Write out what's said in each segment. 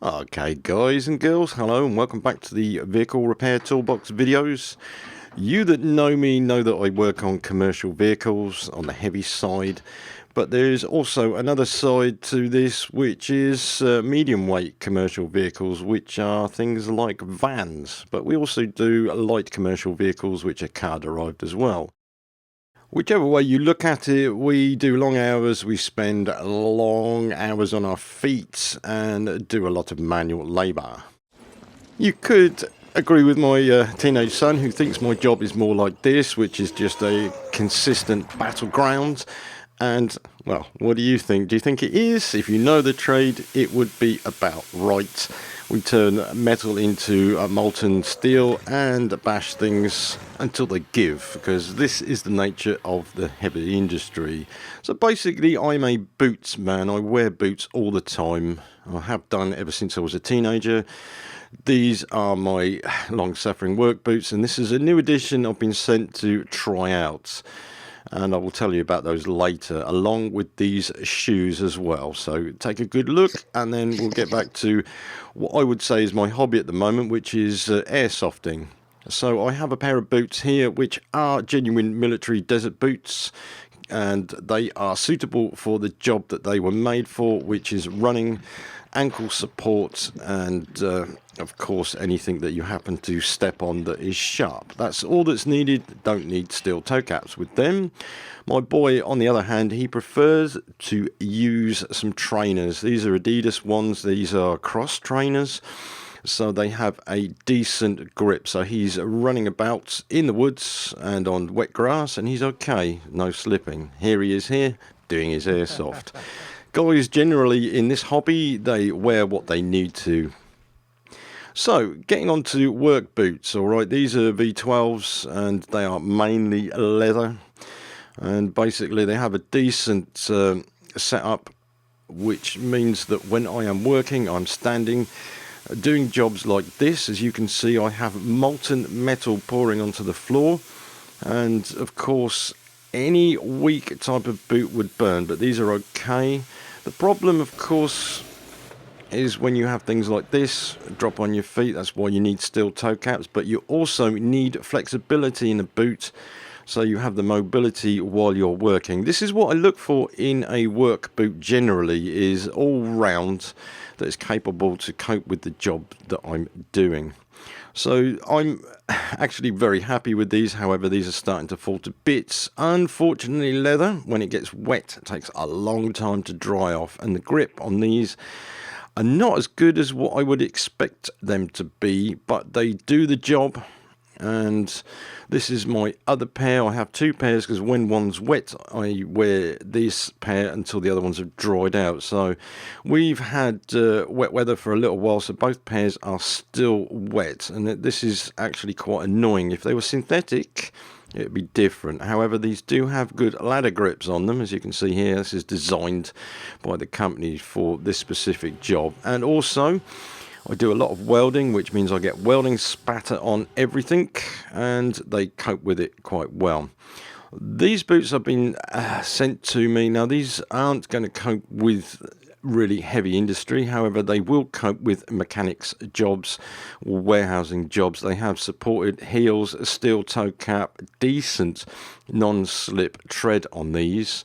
Okay, guys and girls, hello and welcome back to the Vehicle Repair Toolbox videos. You that know me know that I work on commercial vehicles on the heavy side, but there's also another side to this, which is medium weight commercial vehicles, which are things like vans, but we also do light commercial vehicles which are car derived as well. Whichever way you look at it, we do long hours, we spend long hours on our feet and do a lot of manual labour. You could agree with my teenage son who thinks my job is more like this, which is just a consistent battleground. And, well, what do you think? Do you think it is? If you know the trade, it would be about right. We turn metal into molten steel and bash things until they give, because this is the nature of the heavy industry. So basically, I'm a boots man. I wear boots all the time. I have done ever since I was a teenager. These are my long-suffering work boots, and this is a new edition I've been sent to try out. And I will tell you about those later, along with these shoes as well. So take a good look, and then we'll get back to what I would say is my hobby at the moment, which is airsofting. So I have a pair of boots here, which are genuine military desert boots, and they are suitable for the job that they were made for, which is running, ankle support, and of course anything that you happen to step on that is sharp. That's all that's needed. Don't need steel toe caps with them. My boy, on the other hand, he prefers to use some trainers. These are Adidas ones. These are cross trainers, so they have a decent grip. So he's running about in the woods and on wet grass, and he's okay, no slipping. Here he is here doing his airsoft. Guys generally in this hobby, they wear what they need to. So, getting on to work boots, alright, these are V12s and they are mainly leather, and basically they have a decent setup, which means that when I am working, I'm standing, doing jobs like this. As you can see, I have molten metal pouring onto the floor, and of course any weak type of boot would burn, but these are okay. The problem, of course, is when you have things like this drop on your feet. That's why you need steel toe caps, but you also need flexibility in the boot, so you have the mobility while you're working. This is what I look for in a work boot generally, is all round that is capable to cope with the job that I'm doing. So I'm actually very happy with these. However, these are starting to fall to bits. Unfortunately, leather, when it gets wet, it takes a long time to dry off, and the grip on these are not as good as what I would expect them to be, but they do the job. And this is my other pair. I have two pairs because when one's wet, I wear this pair until the other ones have dried out. So we've had wet weather for a little while, so both pairs are still wet, and this is actually quite annoying. If they were synthetic, it'd be different. However, these do have good ladder grips on them. As you can see here, this is designed by the company for this specific job. And also, I do a lot of welding, which means I get welding spatter on everything, and they cope with it quite well. These boots have been sent to me. Now, these aren't going to cope with really heavy industry. However, they will cope with mechanics jobs, warehousing jobs. They have supported heels, steel toe cap, decent non-slip tread on these.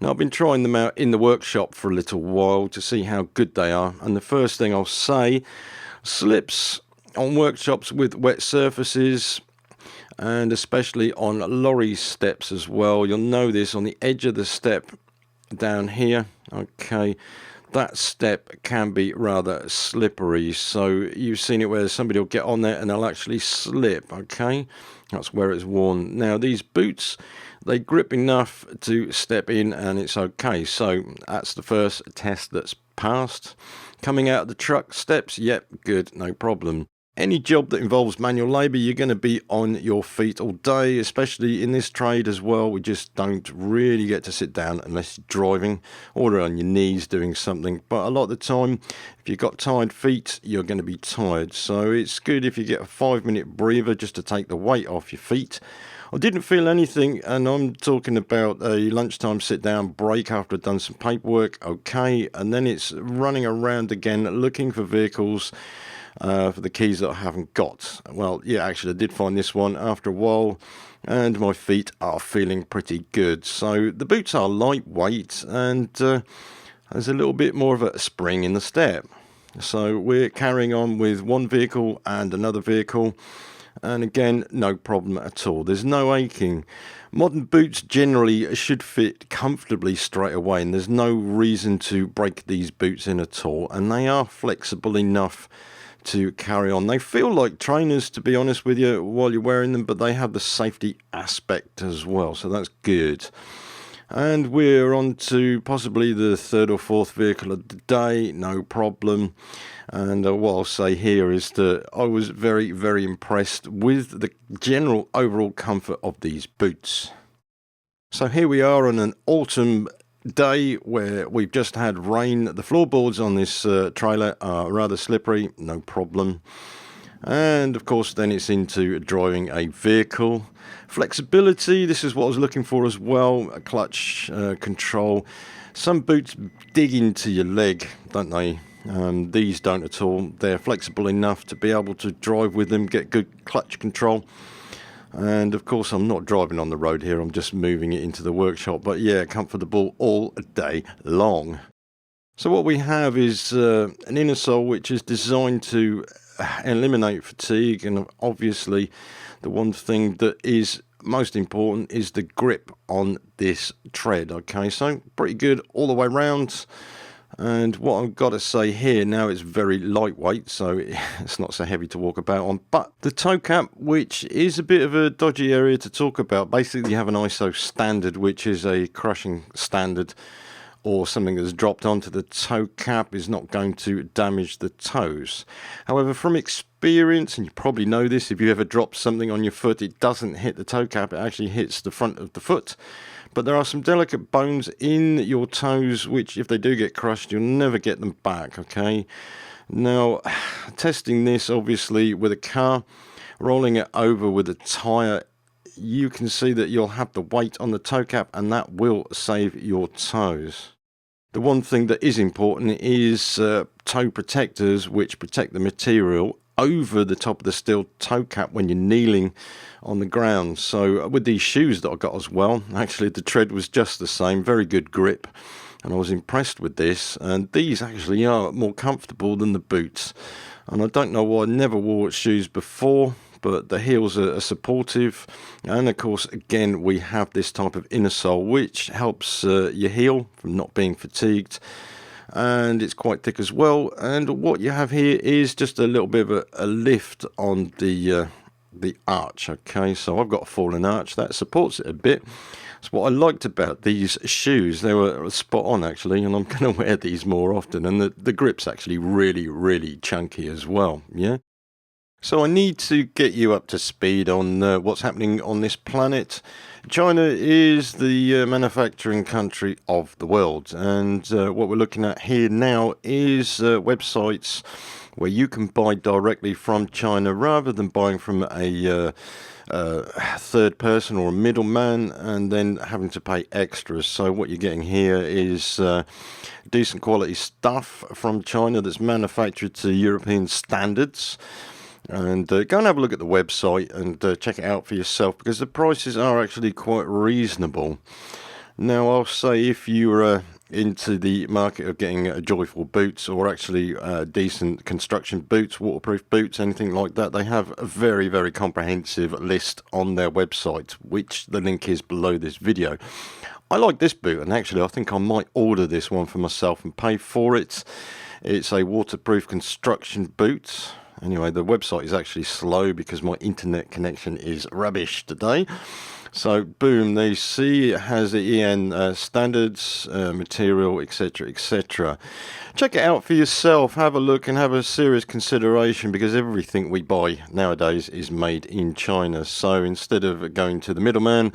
Now, I've been trying them out in the workshop for a little while to see how good they are, and the first thing I'll say, slips on workshops with wet surfaces, and especially on lorry steps as well. You'll know this on the edge of the step down here. Okay, that step can be rather slippery, so you've seen it where somebody will get on there and they'll actually slip. Okay, that's where it's worn. Now, these boots, they grip enough to step in and it's okay. So that's the first test that's passed. Coming out of the truck steps, yep, good, no problem. Any job that involves manual labour, you're going to be on your feet all day, especially in this trade as well. We just don't really get to sit down unless you're driving or on your knees doing something. But a lot of the time, if you've got tired feet, you're going to be tired. So it's good if you get a 5-minute breather just to take the weight off your feet. I didn't feel anything, and I'm talking about a lunchtime sit-down break after I've done some paperwork, okay, and then it's running around again looking for vehicles for the keys that I haven't got. Well, yeah, actually I did find this one after a while, and my feet are feeling pretty good. So the boots are lightweight, and there's a little bit more of a spring in the step. So we're carrying on with one vehicle and another vehicle, and again, no problem at all. There's no aching. Modern boots generally should fit comfortably straight away, and there's no reason to break these boots in at all, and they are flexible enough to carry on. They feel like trainers, to be honest with you, while you're wearing them, but they have the safety aspect as well, so that's good. And we're on to possibly the third or fourth vehicle of the day, no problem. And what I'll say here is that I was very, very impressed with the general overall comfort of these boots. So here we are on an autumn day where we've just had rain. The floorboards on this trailer are rather slippery, no problem. And of course then it's into driving a vehicle. Flexibility, this is what I was looking for as well. A clutch control. Some boots dig into your leg, don't they? These don't at all. They're flexible enough to be able to drive with them, get good clutch control. And of course I'm not driving on the road here, I'm just moving it into the workshop, but yeah, comfortable all day long. So what we have is an inner sole which is designed to eliminate fatigue, and obviously the one thing that is most important is the grip on this tread. Okay, so pretty good all the way round. And what I've got to say here now, it's very lightweight, so it's not so heavy to walk about on. But the toe cap, which is a bit of a dodgy area to talk about, basically you have an ISO standard, which is a crushing standard, or something that's dropped onto the toe cap is not going to damage the toes. However, from experience, and you probably know this, if you ever drop something on your foot, it doesn't hit the toe cap, it actually hits the front of the foot. But there are some delicate bones in your toes which, if they do get crushed, you'll never get them back, okay? Now, testing this obviously with a car, rolling it over with a tyre, you can see that you'll have the weight on the toe cap, and that will save your toes. The one thing that is important is toe protectors, which protect the material over the top of the steel toe cap when you're kneeling on the ground. So with these shoes that I got as well, actually the tread was just the same, very good grip, and I was impressed with this. And these actually are more comfortable than the boots, and I don't know why I never wore shoes before, but the heels are supportive. And of course, again, we have this type of inner sole which helps your heel from not being fatigued, and it's quite thick as well. And what you have here is just a little bit of a lift on the arch. Okay, so I've got a fallen arch that supports it a bit. That's what I liked about these shoes. They were spot on actually, and I'm going to wear these more often. And the grip's actually really, really chunky as well. Yeah. So I need to get you up to speed on what's happening on this planet. China is the manufacturing country of the world, and what we're looking at here now is websites where you can buy directly from China rather than buying from a third person or a middleman and then having to pay extras. So what you're getting here is decent quality stuff from China that's manufactured to European standards. And go and have a look at the website and check it out for yourself, because the prices are actually quite reasonable. Now, I'll say if you're into the market of getting joyful boots, or actually decent construction boots, waterproof boots, anything like that, they have a very, very comprehensive list on their website, which the link is below this video. I like this boot, and actually I think I might order this one for myself and pay for it. It's a waterproof construction boot. Anyway, the website is actually slow because my internet connection is rubbish today. So, boom, they see it has the EN standards, material, etc., etc. Check it out for yourself. Have a look and have a serious consideration, because everything we buy nowadays is made in China. So, instead of going to the middleman,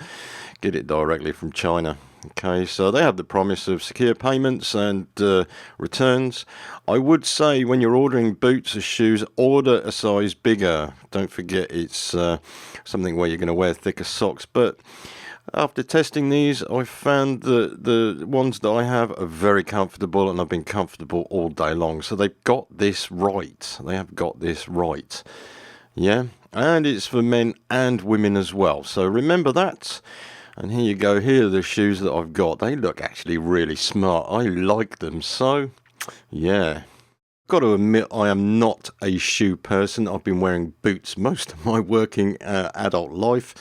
get it directly from China. Okay, so they have the promise of secure payments and returns. I would say when you're ordering boots or shoes, order a size bigger. Don't forget it's something where you're going to wear thicker socks. But after testing these, I found that the ones that I have are very comfortable, and I've been comfortable all day long. So they've got this right. They have got this right. Yeah, and it's for men and women as well. So remember that. And here you go. Here are the shoes that I've got. They look actually really smart. I like them. So, yeah. Got to admit, I am not a shoe person. I've been wearing boots most of my working adult life.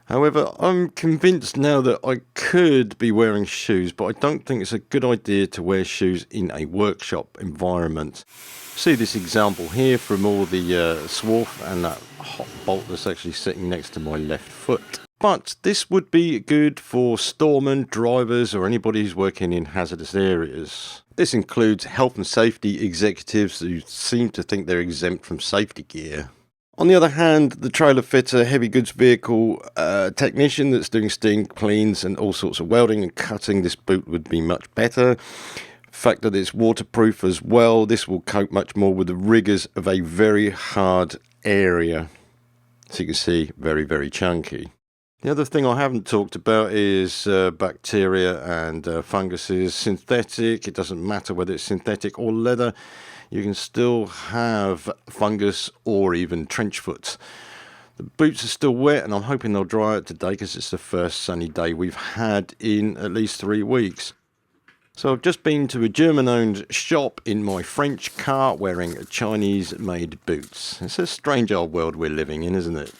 However, I'm convinced now that I could be wearing shoes, but I don't think it's a good idea to wear shoes in a workshop environment. See this example here from all the swarf and that hot bolt that's actually sitting next to my left foot. But this would be good for storemen, drivers, or anybody who's working in hazardous areas. This includes health and safety executives who seem to think they're exempt from safety gear. On the other hand, the trailer fitter, heavy goods vehicle technician that's doing steam cleans and all sorts of welding and cutting, this boot would be much better. The fact that it's waterproof as well, this will cope much more with the rigours of a very hard area. So you can see, very, very chunky. The other thing I haven't talked about is bacteria and funguses. Synthetic, it doesn't matter whether it's synthetic or leather. You can still have fungus or even trench foot. The boots are still wet, and I'm hoping they'll dry out today because it's the first sunny day we've had in at least 3 weeks. So I've just been to a German-owned shop in my French car wearing Chinese-made boots. It's a strange old world we're living in, isn't it?